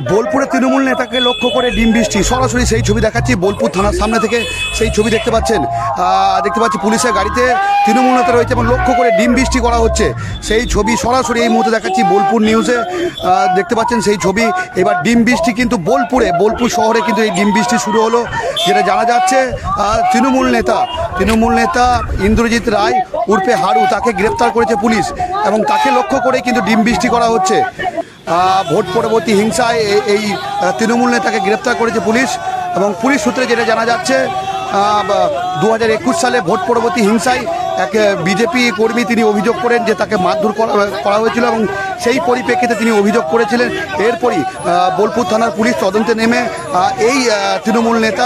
বোলপুরে তৃণমূল নেতাকে লক্ষ্য করে ডিম বৃষ্টি, সরাসরি সেই ছবি দেখাচ্ছি বোলপুর থানার সামনে থেকে। সেই ছবি দেখতে পাচ্ছেন, দেখতে পাচ্ছি পুলিশের গাড়িতে তৃণমূল নেতা রয়েছে এবং লক্ষ্য করে ডিম বৃষ্টি করা হচ্ছে। সেই ছবি সরাসরি এই মুহূর্তে দেখাচ্ছি বোলপুর নিউজে, দেখতে পাচ্ছেন সেই ছবি। এবার ডিম বৃষ্টি কিন্তু বোলপুর শহরে কিন্তু এই ডিম বৃষ্টি শুরু হলো, যেটা জানা যাচ্ছে তৃণমূল নেতা ইন্দ্রজিৎ রায় উর্ফে হারু, তাকে গ্রেপ্তার করেছে পুলিশ এবং তাকে লক্ষ্য করে কিন্তু ডিম বৃষ্টি করা হচ্ছে। ভোট পরবর্তী হিংসায় এই তৃণমূল নেতাকে গ্রেপ্তার করেছে পুলিশ এবং পুলিশ সূত্রে যেটা জানা যাচ্ছে 2021 সালে ভোট পরবর্তী হিংসায় এক বিজেপি কর্মী তিনি অভিযোগ করেন যে তাকে মারধর করা হয়েছিল এবং সেই পরিপ্রেক্ষিতে তিনি অভিযোগ করেছিলেন। এরপরই বোলপুর থানার পুলিশ তদন্তে নেমে এই তৃণমূল নেতা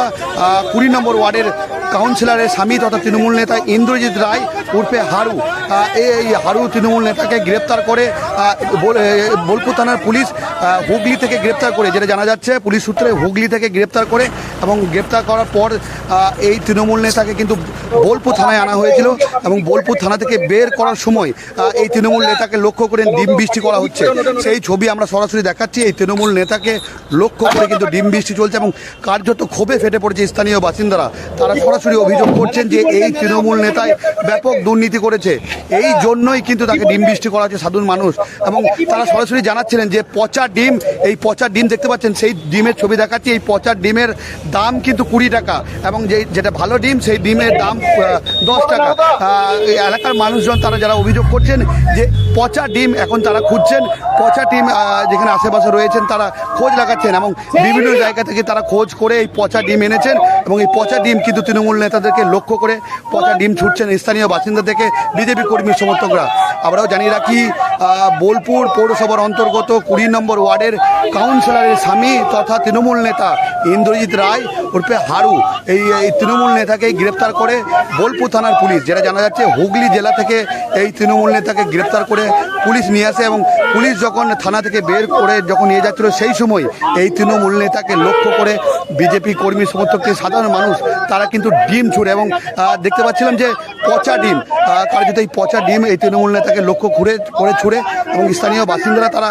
20 নম্বর ওয়ার্ডের কাউন্সিলরের স্বামী তথা তৃণমূল নেতা ইন্দ্রজিৎ রায় উর্ফে হারু, এই হারু তৃণমূল নেতাকে গ্রেপ্তার করে বোলপুর থানার পুলিশ হুগলি থেকে গ্রেপ্তার করে, যেটা জানা যাচ্ছে পুলিশ সূত্রে হুগলি থেকে গ্রেপ্তার করে এবং গ্রেপ্তার করার পর এই তৃণমূল নেতাকে কিন্তু বোলপুর থানায় আনা হয়েছিল এবং বোলপুর থানা থেকে বের করার সময় এই তৃণমূল নেতাকে লক্ষ্য করে ডিম বৃষ্টি করা হচ্ছে। সেই ছবি আমরা সরাসরি দেখাচ্ছি। এই তৃণমূল নেতাকে লক্ষ্য করে কিন্তু ডিম বৃষ্টি চলছে এবং কার্যত ক্ষোভে ফেটে পড়েছে স্থানীয় বাসিন্দারা। তারা সরাসরি অভিযোগ করছেন যে এই তৃণমূল নেতায় ব্যাপক দুর্নীতি করেছে, এই জন্যই কিন্তু তাকে ডিম বৃষ্টি করা হচ্ছে সাধারণ মানুষ। এবং তারা সরাসরি জানাচ্ছিলেন যে পচা ডিম, এই পচা ডিম দেখতে পাচ্ছেন, সেই ডিমের ছবি দেখাচ্ছি। এই পচা ডিমের দাম কিন্তু 20 টাকা এবং যেটা ভালো ডিম সেই ডিমের দাম 10 টাকা। এই এলাকার মানুষজন তারা যারা অভিযোগ করছেন যে পচা ডিম এখন তারা খুঁজছেন, পচা ডিম যেখানে আশেপাশে রয়েছেন তারা খোঁজ লাগাচ্ছেন এবং বিভিন্ন জায়গা থেকে তারা খোঁজ করে এই পচা ডিম এনেছেন এবং এই পচা ডিম কিন্তু তৃণমূল নেতাদেরকে লক্ষ্য করে পচা ডিম ছুটছেন স্থানীয় বাসিন্দা থেকে বিজেপি কর্মী সমর্থকরা। আমরাও জানিয়ে রাখি বোলপুর পৌরসভার অন্তর্গত 20 নম্বর ওয়ার্ডের কাউন্সিলরের স্বামী তথা তৃণমূল নেতা ইন্দ্রজিৎ রায় উর্ফে হারু, এই তৃণমূল নেতাকে গ্রেপ্তার করে বোলপুর থানার পুলিশ, যেটা জানা যাচ্ছে হুগলি জেলা থেকে এই তৃণমূল নেতাকে গ্রেপ্তার করে পুলিশ নিয়ে আসে এবং পুলিশ যখন থানা থেকে বের করে যখন নিয়ে যাচ্ছিল সেই সময় এই তৃণমূল নেতাকে লক্ষ্য করে বিজেপি কর্মী সমর্থকদের সাধারণ মানুষ তারা কিন্তু ডিম ছুড়ে এবং দেখতে পাচ্ছিলাম যে পচা ডিম, কার্যত এই পচা ডিম এই তৃণমূল নেতাকে লক্ষ্য করে ছুড়ে এবং স্থানীয় বাসিন্দারা তারা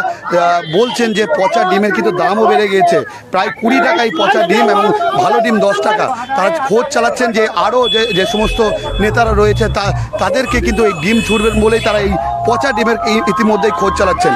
বলছেন যে পচা ডিমের কিন্তু দামও বেড়ে গিয়েছে, প্রায় 20 টাকা এই পচা ডিম এবং ভালো ডিম 10 টাকা। তারা খোঁজ চালাচ্ছেন যে আরও যে সমস্ত নেতারা রয়েছে তাদেরকে কিন্তু এই ডিম ছুড়বেন বলেই তারা এই পচা ডিমের ইতিমধ্যেই খোঁজ চালাচ্ছেন।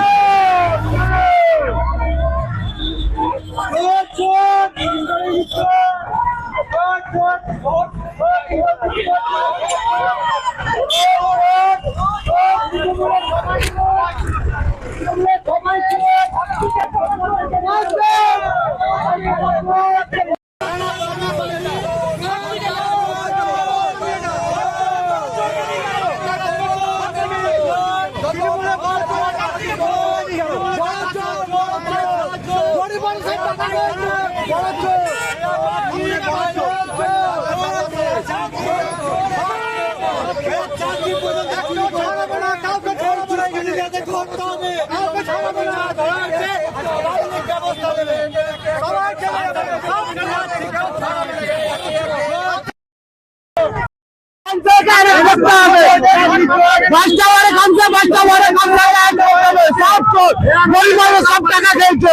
সব টাকা খেয়েছে,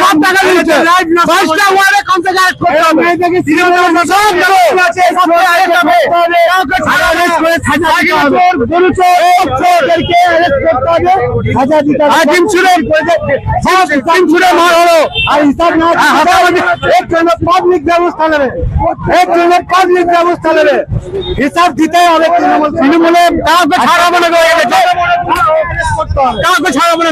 সব টাকা নিয়েছে, 5টা ওয়ার্ডে কমসে পাবলিক ব্যবস্থা নেবে, হিসাব দিতে হবে। তৃণমূলে কাউকে ছাড়াবো না, কাউকে ছাড়াবো না,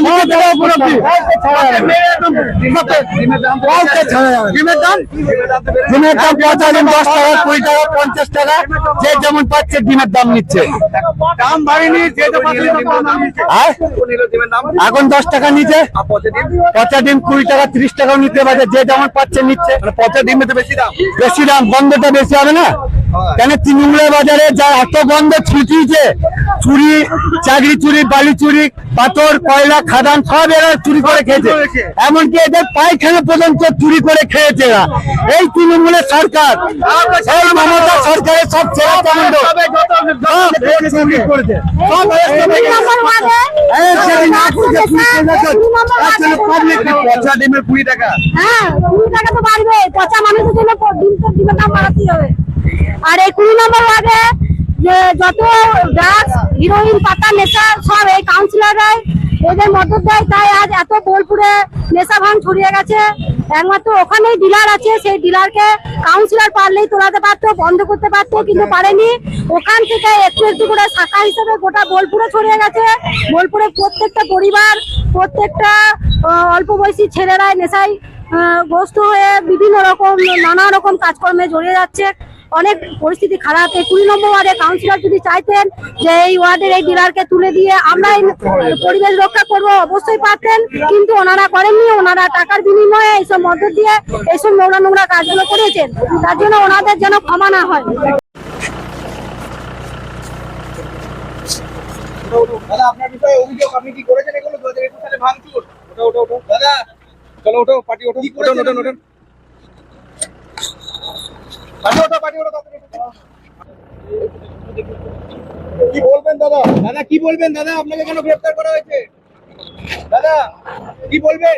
ডিমের দাম 10 টাকা, 20 টাকা, 50 টাকা, যে যেমন পাচ্ছে ডিমের দাম নিচ্ছে। দাম বাড়েনি, এখন 10 টাকা নিচ্ছে। পচা ডিম 20 টাকা, 30 টাকাও নিতে পারে, যে যেমন পাচ্ছে নিচ্ছে। পচা ডিমে তো বেশি দাম, বন্ধটা বেশি হবে না। কেন তৃণমূলের বাজারে যা এত বন্ধ ছুটিছে, চুরি, চাকরি চুরি, বালি চুরি, পাথর, কয়লা, খাদান সব এরা চুরি করে খেয়েছে। এমনকি এদের পায়খানা পর্যন্ত চুরি করে খেয়েছে এরা। এই তৃণমূলের সরকার, এই মমতা সরকারের সব ছেলে চন্দ্র চুরি করেছে। সব পচা ডিমের 20 টাকা। হ্যাঁ 20 টাকা তো বাড়বে, পচা মানুষের জন্য ডিম তো ডিমের দাম বাড়াতেই হবে। আর এই 20 নম্বর ওয়ার্ডে যে যত ড্রাগস, হিরোইন, পাতা, নেশা সব এই কাউন্সিলররাই এদের মদত দেয়, তাই আজ এত বোলপুরে নেশা ভাঙ ছড়িয়ে গেছে। একমাত্র ওখানেই ডিলার আছে, সেই ডিলারকে কাউন্সিলর পারলেই তোলাতে পারতো, বন্ধ করতে পারতো, কিন্তু পারেনি। ওখান থেকে একটু একটু করে শাখা হিসেবে গোটা বোলপুরে ছড়িয়ে গেছে। বোলপুরে প্রত্যেকটা পরিবার, প্রত্যেকটা অল্প বয়সী ছেলেরাই নেশায় গ্রস্ত হয়ে বিভিন্ন রকম নানা রকম কাজকর্মে জড়িয়ে যাচ্ছে। অনেক পরিস্থিতি খারাপ। এই 20 নম্বর ওয়ার্ডে কাউন্সিলর যদি চাইতেন যে এই ওয়ার্ডের এই ডিলারকে তুলে দিয়ে আমরা এই পরিবেশ রক্ষা করব, অবশ্যই পারতেন, কিন্তু ওনারা করেননি। ওনারা টাকার বিনিময়ে এইসব মদত দিয়ে এইসব নোংরা নোংরা কাজগুলো করেছেন। তার জন্য ওনাদের যেন ক্ষমা না হয়। দাদা আপনার বিষয়ে অভিযোগ, আপনি কি করেছেন এগুলো 2021 সালে ভাঙচুর? ওঠো দাদা, চলো ওঠো, পার্টি ওঠো, ওঠো পার্টি ওঠো। কি বলবেন দাদা? দাদা কি বলবেন দাদা? আপনাকে কেন গ্রেফতার করা হয়েছে? দাদা কি বলবেন?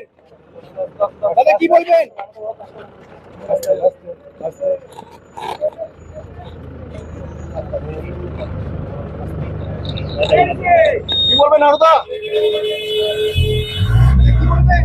দাদা কি বলবেন? কি বলবেন আরুদা? কি বলবেন?